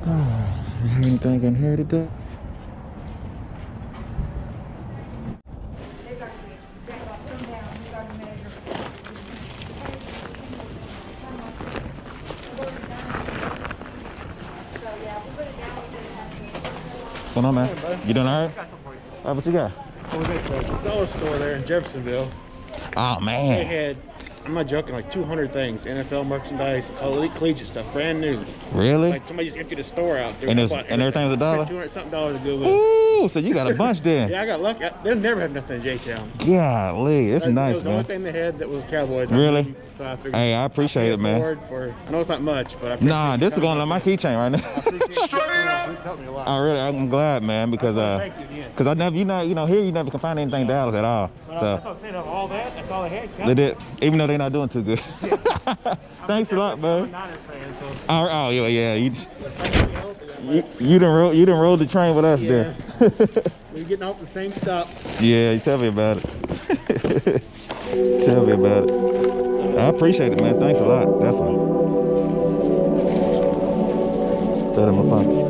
Oh, you have anything in here today? What's going on, man? You doing all right? What you got? What was it? A dollar store there in Jeffersonville. Oh, man. They had, I'm not joking, like 200 things. NFL merchandise, elite collegiate stuff, brand new. Really? Like somebody just emptied a store out. And everything was $1? $200-something to go with. Ooh, so you got a bunch then. Yeah, I got lucky. They'll never have nothing in J-Town. Golly, it's nice, It was the only man. thing they had that was Cowboys. Really? So I figured, Hey, I appreciate it, man. I know it's not much, but I Nah, this is going on my keychain right now. Straight up. It's helped me a lot. I'm glad, man, because Thank you again. I never, here you never can find anything Dallas at all. That's So what I'm saying. Of all that, that's all I had. they did, even though they're not doing too good. Thanks a lot, man. I'm a Niners fan, so. Oh yeah, you done rode the train with us there. We're getting off the same stop. Yeah, you tell me about it. Tell me about it. I appreciate it, man. Thanks a lot, definitely. Throw that in my pocket.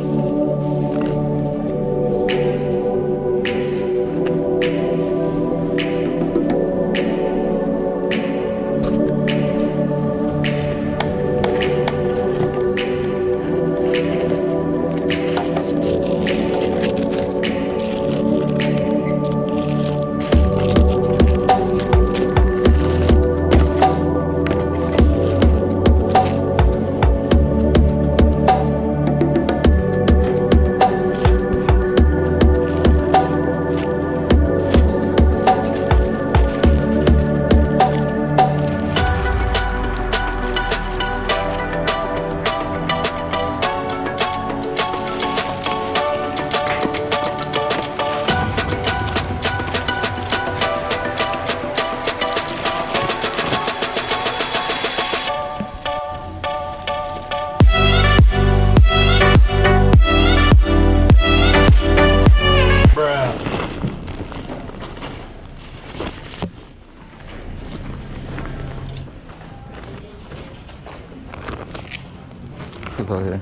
Over here.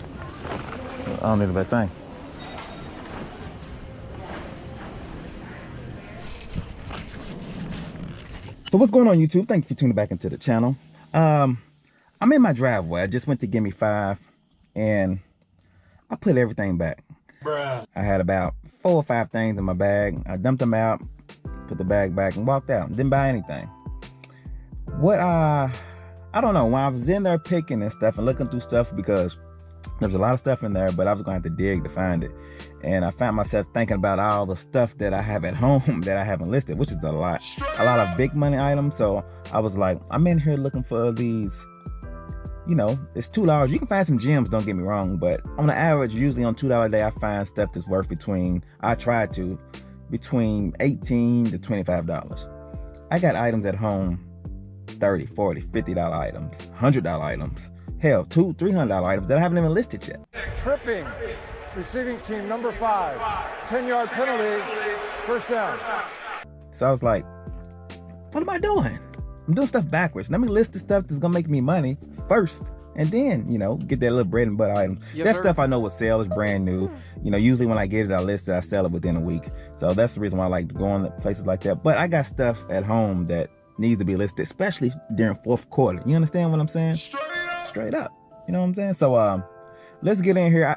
I don't need a bad thing. So what's going on, YouTube? Thank you for tuning back into the channel. I'm in my driveway. I just went to Give Me 5 and I put everything back. Bruh. I had about 4 or 5 things in my bag. I dumped them out, put the bag back and walked out. Didn't buy anything. I don't know, when I was in there picking and stuff and looking through stuff, because there's a lot of stuff in there, but I was going to have to dig to find it. And I found myself thinking about all the stuff that I have at home that I haven't listed, which is a lot of big money items. So I was like, I'm in here looking for these, it's $2. You can find some gems, don't get me wrong, but on the average, usually on $2 a day, I find stuff that's worth between $18 to $25. I got items at home, $30, $40, $50 items, $100 items. Hell, $200, $300 items that I haven't even listed yet. Tripping, receiving team number 5, 10-yard penalty, first down. So I was like, what am I doing? I'm doing stuff backwards. Let me list the stuff that's gonna make me money first, and then, get that little bread and butter item. Yes, that stuff I know will sell, is brand new. Usually when I get it, I list it, I sell it within a week. So that's the reason why I like going to places like that. But I got stuff at home that needs to be listed, especially during fourth quarter. You understand what I'm saying? Straight up. You know what I'm saying? So let's get in here.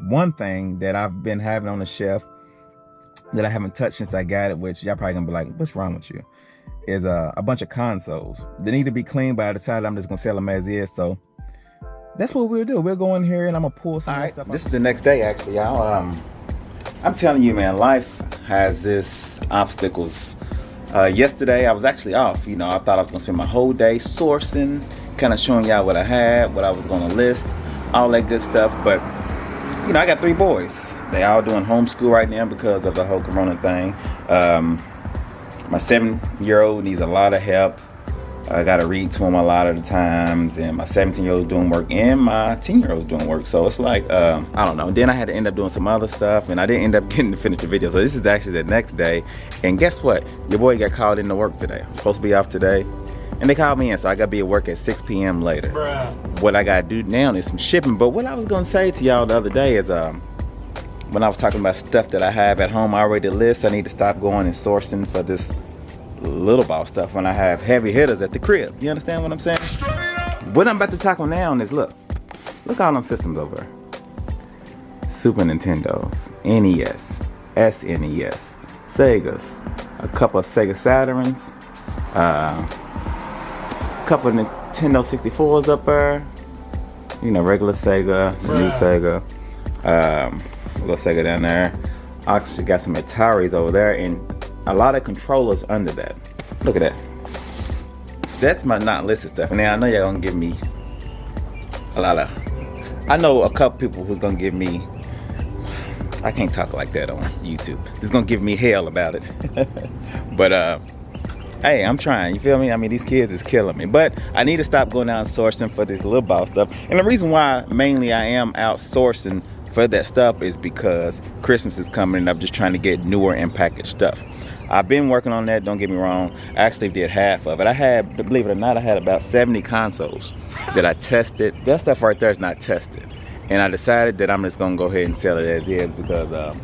One thing that I've been having on the shelf that I haven't touched since I got it, which y'all probably gonna be like, what's wrong with you, is a bunch of consoles. They need to be cleaned, but I decided I'm just gonna sell them as is. So that's what we'll do. We'll go in here and I'm gonna pull some stuff. This is the next day, actually, y'all. I'm telling you, man, life has this obstacles. Yesterday I was actually off. I thought I was gonna spend my whole day sourcing, kind of showing y'all what I had, what I was gonna list, all that good stuff. But I got 3 boys. They all doing homeschool right now because of the whole corona thing. My 7-year-old needs a lot of help. I gotta read to him a lot of the times, and my 17-year-old doing work, and my 10-year-old doing work. So it's like, I don't know. Then I had to end up doing some other stuff, and I didn't end up getting to finish the video. So this is actually the next day, and guess what? Your boy got called into work today. I'm supposed to be off today, And they called me in, so I gotta be at work at 6 p.m. later. Bruh. What I gotta do now is some shipping. But what I was gonna say to y'all the other day is when I was talking about stuff that I have at home already list, I need to stop going and sourcing for this little ball stuff when I have heavy hitters at the crib. You understand what I'm saying? What I'm about to tackle now is look all them systems over there. Super Nintendos, NES, SNES, Segas, a couple of Sega Saturns, a couple of Nintendo 64s up there. You know, regular Sega, new Sega. Little Sega down there. I actually got some Ataris over there and a lot of controllers under that. Look at that. That's my not listed stuff. And now I know y'all gonna give me a lot of, I know a couple people who's gonna give me, I can't talk like that on YouTube. It's gonna give me hell about it. But hey, I'm trying, you feel me? I mean, these kids is killing me. But I need to stop going out and sourcing for this little ball stuff. And the reason why mainly I am outsourcing for that stuff is because Christmas is coming and I'm just trying to get newer and packaged stuff. I've been working on that, don't get me wrong. I actually did half of it. I had, believe it or not, I had about 70 consoles that I tested. That stuff right there is not tested. And I decided that I'm just gonna go ahead and sell it as is because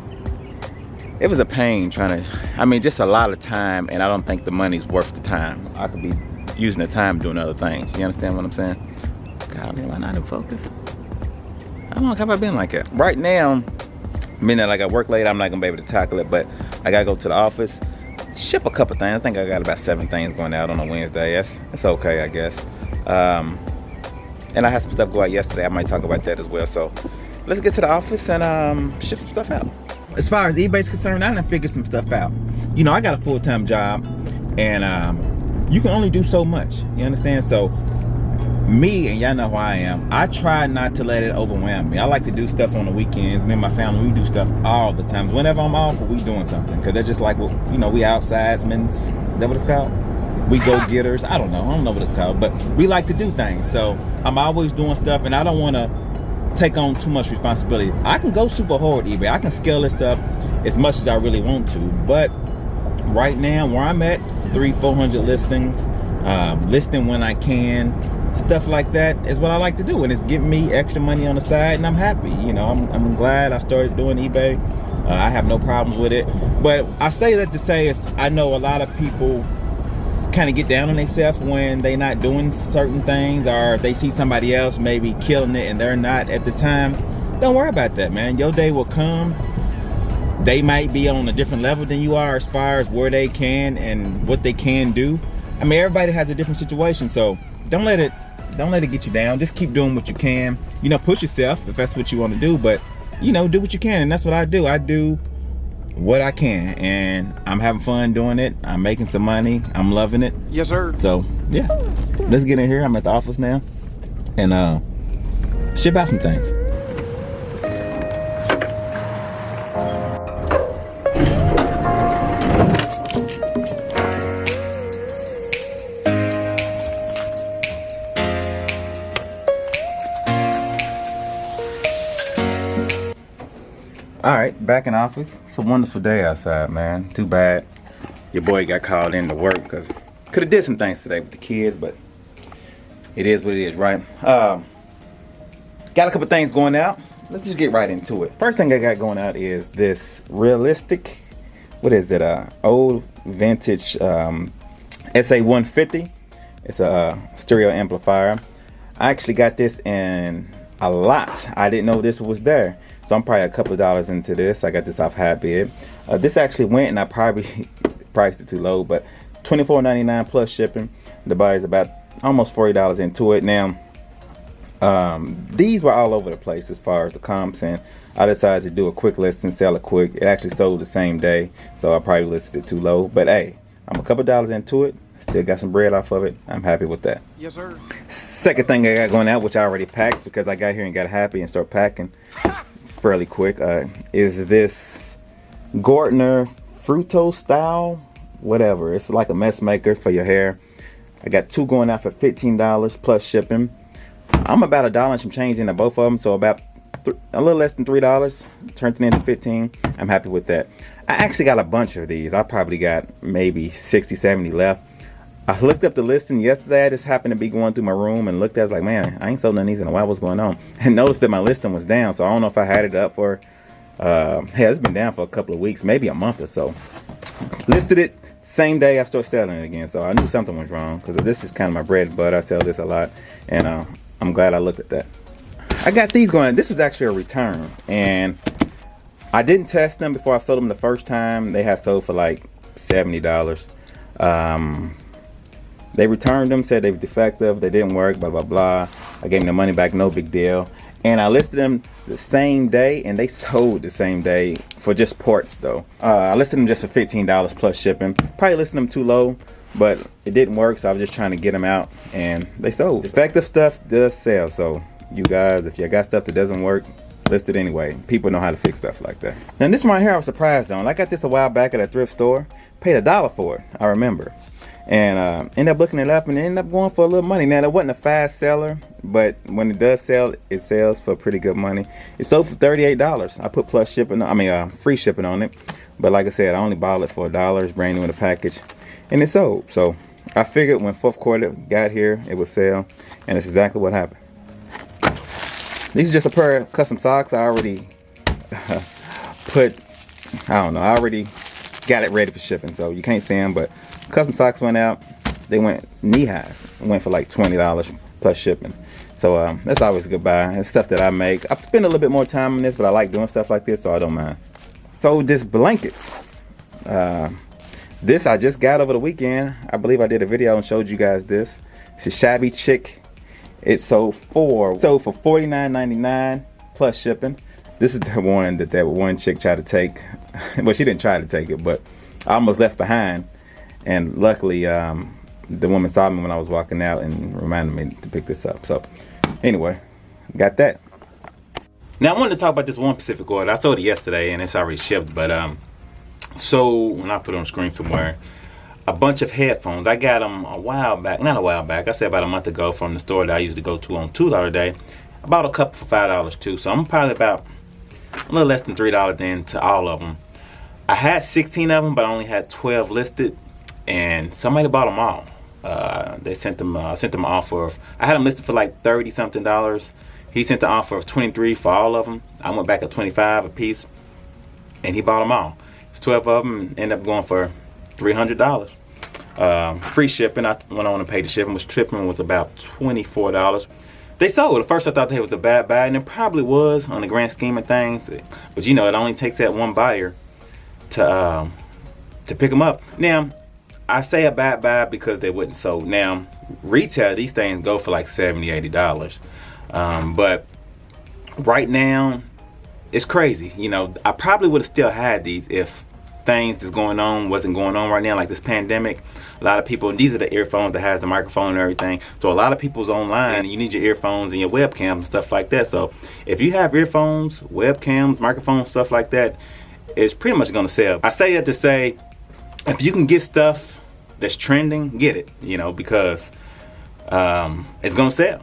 it was a pain trying to, I mean, just a lot of time, and I don't think the money's worth the time. I could be using the time doing other things. You understand what I'm saying? God, am I not in focus? How long have I been like that? Right now, meaning that like I work late, I'm not gonna be able to tackle it, but I gotta go to the office, ship a couple things. I think I got about 7 things going out on a Wednesday. That's okay, I guess. And I had some stuff go out yesterday. I might talk about that as well. So let's get to the office and ship some stuff out. As far as eBay's concerned, I done figured some stuff out. You know, I got a full-time job, and you can only do so much. You understand? So me, and y'all know who I am, I try not to let it overwhelm me. I like to do stuff on the weekends. Me and my family, we do stuff all the time. Whenever I'm off, we doing something. Because they're just like, well, you know, we outsidemen. Is that what it's called? We go-getters. I don't know what it's called. But we like to do things. So I'm always doing stuff, and I don't want to take on too much responsibility. I can go super hard eBay. I can scale this up as much as I really want to. But right now, where I'm at, 300-400 listings. Listing when I can. Stuff like that is what I like to do, and it's getting me extra money on the side, and I'm happy. You know, I'm glad I started doing eBay. I have no problems with it. But I say that to say is I know a lot of people kind of get down on themselves when they're not doing certain things, or they see somebody else maybe killing it and they're not at the time. Don't worry about that, man. Your day will come. They might be on a different level than you are as far as where they can and what they can do. I mean, everybody has a different situation, so don't let it get you down. Just keep doing what you can. You know, push yourself if that's what you want to do, but you know, do what you can, and that's what I do. I do what I can, and I'm having fun doing it. I'm making some money. I'm loving it. Yes, sir. So yeah, let's get in here. I'm at the office now, and ship out some things. All right, back in office. It's a wonderful day outside, man. Too bad your boy got called in to work because could have did some things today with the kids, but it is what it is, right? Got a couple things going out. Let's just get right into it. First thing I got going out is this realistic, what is it? Old vintage SA150. It's a stereo amplifier. I actually got this in a lot. I didn't know this was there. So I'm probably a couple of dollars into this. I got this off Hotbid. This actually went, and I probably priced it too low, but $24.99 plus shipping. The body's about almost $40 into it. Now, these were all over the place as far as the comps, and I decided to do a quick list and sell it quick. It actually sold the same day, so I probably listed it too low. But hey, I'm a couple of dollars into it. Still got some bread off of it. I'm happy with that. Yes, sir. Second thing I got going out, which I already packed because I got here and got happy and start packing fairly quick, is this Gardner Fruto style, whatever. It's like a mess maker for your hair. I got 2 going out for $15 plus shipping. I'm about $1 and some change into both of them, so about a little less than $3. Turned it into $15. I'm happy with that. I actually got a bunch of these. I probably got maybe 60, 70 left. I looked up the listing yesterday. I just happened to be going through my room and looked at it, like, man, I ain't sold none of these in a while. What's going on? And noticed that my listing was down. So I don't know if I had it up for, hey, it's been down for a couple of weeks, maybe a month or so. Listed it, same day I started selling it again. So I knew something was wrong, because this is kind of my bread and butter. I sell this a lot, and I'm glad I looked at that. I got these going. This was actually a return, and I didn't test them before I sold them the first time. They had sold for like $70. They returned them, said they were defective, they didn't work, blah, blah, blah. I gave them the money back, no big deal. And I listed them the same day, and they sold the same day for just parts, though. I listed them just for $15 plus shipping. Probably listed them too low, but it didn't work, so I was just trying to get them out, and they sold. Defective stuff does sell, so you guys, if you got stuff that doesn't work, list it anyway. People know how to fix stuff like that. Now, this one right here I was surprised on. I got this a while back at a thrift store. Paid $1 for it, I remember. And ended up looking it up, and it ended up going for a little money. Now, it wasn't a fast seller, but when it does sell, it sells for pretty good money. It sold for $38. I put plus shipping, free shipping on it. But like I said, I only bought it for $1. It's brand new in the package, and it sold. So I figured when fourth quarter got here, it would sell, and it's exactly what happened. These are just a pair of custom socks. I already I already got it ready for shipping, so you can't see them, but custom socks went out. They went knee highs. It went for like $20 plus shipping. So that's always a good buy. It's stuff that I make. I spend a little bit more time on this, but I like doing stuff like this, so I don't mind. So this blanket, this I just got over the weekend. I believe I did a video and showed you guys this. It's a shabby chick. It sold for $49.99 plus shipping. This is the one that one chick tried to take. Well, she didn't try to take it, but I almost left behind. And luckily, the woman saw me when I was walking out and reminded me to pick this up. So anyway, got that. Now I wanted to talk about this one specific order. I sold it yesterday and it's already shipped, but so when I put it on the screen somewhere, a bunch of headphones. I got them a while back, not a while back, I said about a month ago, from the store that I used to go to on $2 a day. I bought a couple for $5 too, so I'm probably about a little less than $3 then to all of them. I had 16 of them, but I only had 12 listed, and somebody bought them all. They sent them an offer of, I had them listed for like $30 something. He sent the offer of $23 for all of them. I went back at $25 a piece, and he bought them all. It was 12 of them, and ended up going for $300. Free shipping. I went on and paid the shipping, which shipping was about $24. They sold. At first I thought that was a bad buy, and it probably was on the grand scheme of things. But you know, it only takes that one buyer to pick them up. Now, I say a bad buy because they wouldn't sold. Now, retail, these things go for like $70, $80. But right now, it's crazy. You know, I probably would have still had these if things that's going on wasn't going on right now, like this pandemic. A lot of people, and these are the earphones that has the microphone and everything, so a lot of people's online, and you need your earphones and your webcams and stuff like that. So if you have earphones, webcams, microphones, stuff like that, it's pretty much going to sell. I say that to say, if you can get stuff that's trending, get it, you know, because it's going to sell.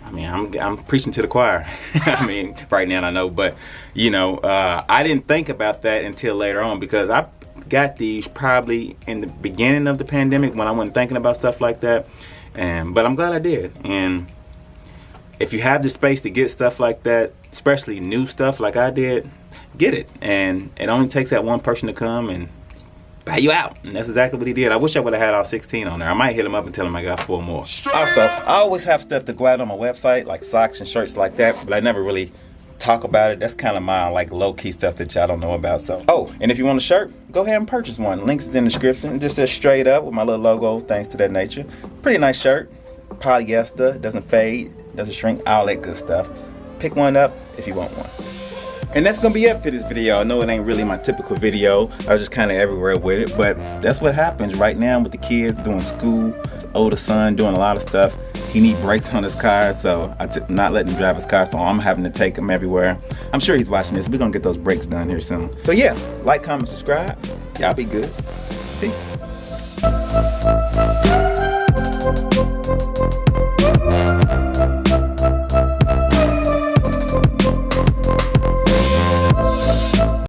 I mean, I'm preaching to the choir. I mean, right now I know, but you know, I didn't think about that until later on, because I got these probably in the beginning of the pandemic when I wasn't thinking about stuff like that. But I'm glad I did. And if you have the space to get stuff like that, especially new stuff like I did, get it. And it only takes that one person to come and buy you out, and that's exactly what he did. I wish I would have had all 16 on there. I might hit him up and tell him I got 4 more. Also, I always have stuff to go out on my website, like socks and shirts like that, but I never really talk about it. That's kind of my like low-key stuff that y'all don't know about. So, oh, and if you want a shirt, go ahead and purchase one. Links is in the description. It just says straight up with my little logo, things to that nature. Pretty nice shirt, polyester, doesn't fade, doesn't shrink, all that good stuff. Pick one up if you want one. And that's gonna be it for this video. I know it ain't really my typical video. I was just kind of everywhere with it, but that's what happens right now with the kids doing school. His older son doing a lot of stuff. He need brakes on his car, so I'm not letting him drive his car, so I'm having to take him everywhere. I'm sure he's watching this. We're gonna get those brakes done here soon. So yeah, like, comment, subscribe. Y'all be good. Peace.